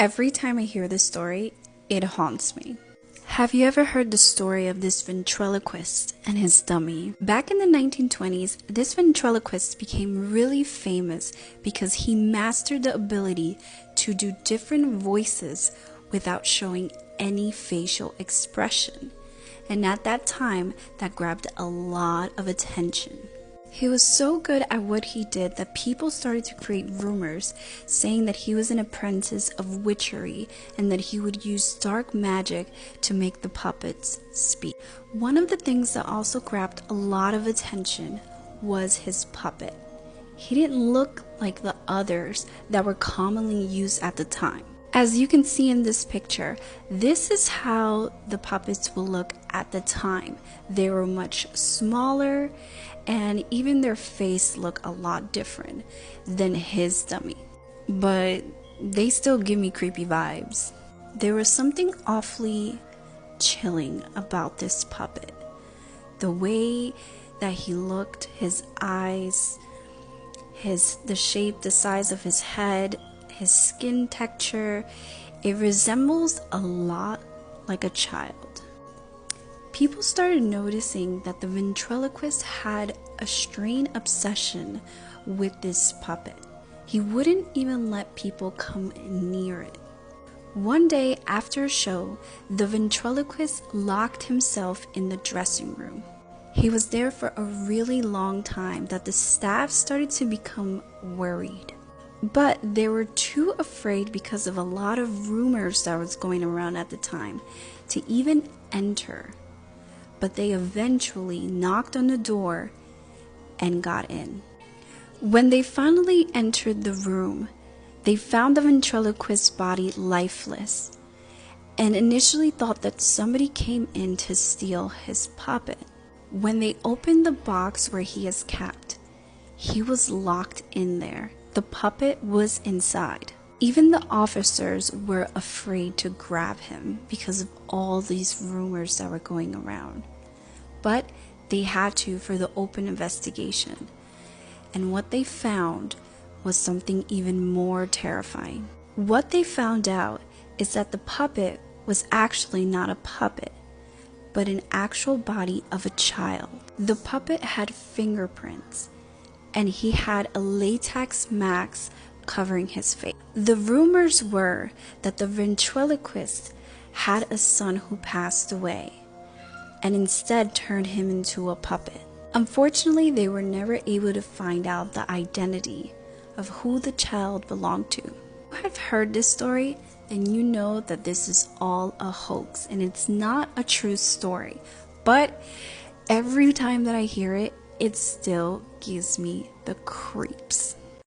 Every time I hear this story, it haunts me. Have you ever heard the story of this ventriloquist and his dummy? Back in the 1920s, this ventriloquist became really famous because he mastered the ability to do different voices without showing any facial expression. And at that time, that grabbed a lot of attention. He was so good at what he did that people started to create rumors saying that he was an apprentice of witchery and that he would use dark magic to make the puppets speak. One of the things that also grabbed a lot of attention was his puppet. He didn't look like the others that were commonly used at the time. As you can see in this picture, this is how the puppets will look at the time. They were much smaller, and even their face looked a lot different than his dummy. But they still give me creepy vibes. There was something awfully chilling about this puppet. The way that he looked, his eyes, the shape, the size of his head, his skin texture, it resembles a lot like a child. People started noticing that the ventriloquist had a strange obsession with this puppet. He wouldn't even let people come near it. One day after a show, the ventriloquist locked himself in the dressing room. He was there for a really long time that the staff started to become worried. But they were too afraid because of a lot of rumors that was going around at the time to even enter. But they eventually knocked on the door and got in. When they finally entered the room, they found the ventriloquist's body lifeless and initially thought that somebody came in to steal his puppet. When they opened the box where he is kept, he was locked in there. The puppet was inside. Even the officers were afraid to grab him because of all these rumors that were going around. But they had to for the open investigation. And what they found was something even more terrifying. What they found out is that the puppet was actually not a puppet, but an actual body of a child. The puppet had fingerprints, and he had a latex mask covering his face. The rumors were that the ventriloquist had a son who passed away and instead turned him into a puppet. Unfortunately, they were never able to find out the identity of who the child belonged to. If you have heard this story, then you know that this is all a hoax and it's not a true story. But every time that I hear it, it still gives me the creeps.